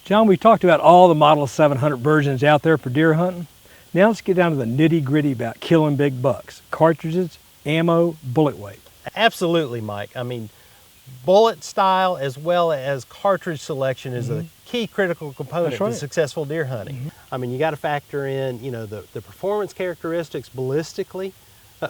John, we talked about all the Model 700 versions out there for deer hunting. Now let's get down to the nitty-gritty about killing big bucks. Cartridges, ammo, bullet weight. Absolutely, Mike. I mean, bullet style as well as cartridge selection is a key critical component to successful deer hunting. I mean, you got to factor in, you know, the performance characteristics ballistically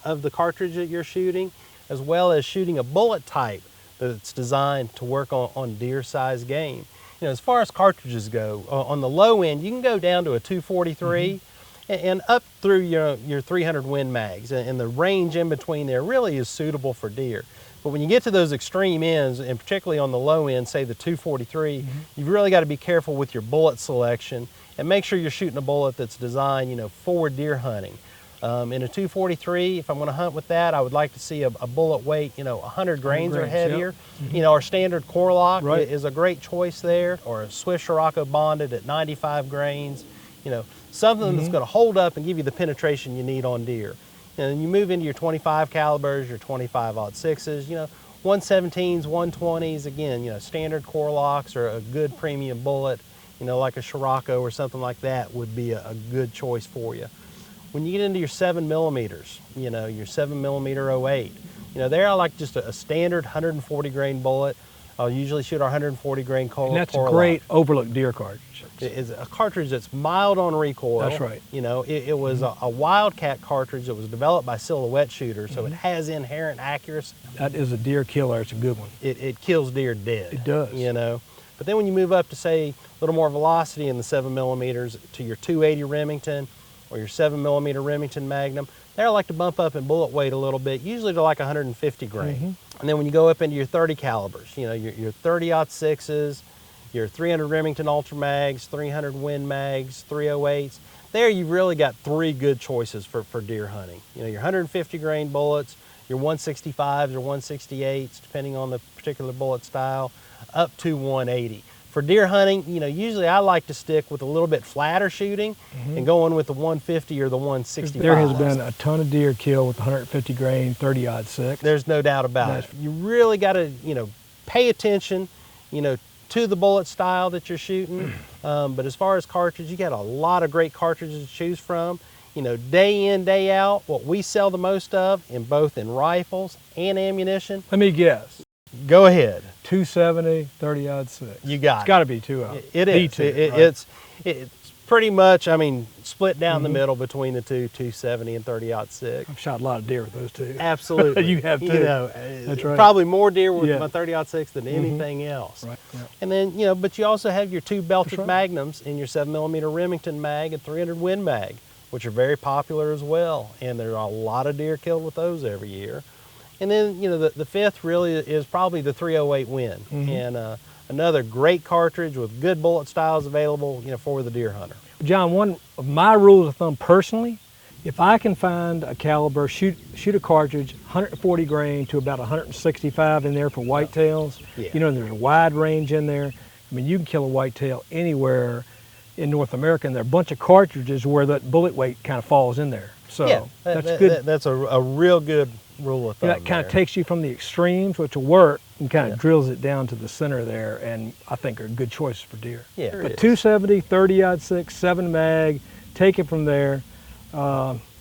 of the cartridge that you're shooting, as well as shooting a bullet type that's designed to work on deer-sized game. You know, as far as cartridges go, on the low end, you can go down to a 243 and up through your 300 Win mags, and the range in between there really is suitable for deer. But when you get to those extreme ends, and particularly on the low end, say the 243, you've really got to be careful with your bullet selection and make sure you're shooting a bullet that's designed, you know, for deer hunting. In a 243, if I'm going to hunt with that, I would like to see a bullet weight, you know, 100 grains or heavier. You know, our standard core lock is a great choice there, or a Swiss Scirocco bonded at 95 grains. You know, something that's going to hold up and give you the penetration you need on deer. And you move into your 25 calibers, your 25-06s, you know, 117s, 120s, again, you know, standard core locks or a good premium bullet, you know, like a Scirocco or something like that would be a good choice for you. When you get into your 7mm, you know, your 7mm 08, you know, there I like just a standard 140 grain bullet. I'll usually shoot our 140 grain core lock. And that's a great overlooked deer cartridge. It's a cartridge that's mild on recoil. That's right. You know, it was a Wildcat cartridge that was developed by Silhouette Shooters, so it has inherent accuracy. That is a deer killer. It's a good one. It kills deer dead. It does. You know, but then when you move up to, say, a little more velocity in the 7mm to your 280 Remington or your 7mm Remington Magnum, there I like to bump up in bullet weight a little bit, usually to like 150 grain. And then when you go up into your 30 calibers, you know, your 30-06s, your 300 Remington Ultra Mags, 300 Win Mags, 308s, there you've really got three good choices for deer hunting. You know, your 150 grain bullets, your 165s or 168s, depending on the particular bullet style, up to 180. For deer hunting, you know, usually I like to stick with a little bit flatter shooting and going with the 150 or the 165. There has been a ton of deer killed with 150 grain, 30-06. There's no doubt about it. You really got to, you know, pay attention, you know, to the bullet style that you're shooting. But as far as cartridge, you got a lot of great cartridges to choose from. You know, day in, day out, what we sell the most of in both in rifles and ammunition. Let me guess. Go ahead. 270, 30-06. You got it. It's got to be two of them. It is. It's pretty much, I mean, split down the middle between the two, 270 and 30-06. I've shot a lot of deer with those two. Absolutely. You have too. You know, that's right. Probably more deer with my 30-06 than anything else. Right. Yeah. And then, you know, but you also have your two belted magnums in your 7mm Remington mag and 300 Win mag, which are very popular as well. And there are a lot of deer killed with those every year. And then, you know, the fifth really is probably the 308 Win, and another great cartridge with good bullet styles available, you know, for the deer hunter. John, one of my rules of thumb personally, if I can find a caliber, shoot a cartridge 140 grain to about 165 in there for whitetails. You know, there's a wide range in there. I mean, you can kill a whitetail anywhere in North America, and there are a bunch of cartridges where that bullet weight kind of falls in there. So that's good. That's a real good rule of thumb. That kind of takes you from the extremes, which will work, and kind of drills it down to the center there, and I think are good choices for deer. Yeah. But 270, 30-06, 7 mag, take it from there.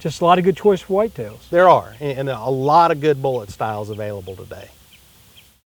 Just a lot of good choice for whitetails. There are, and a lot of good bullet styles available today.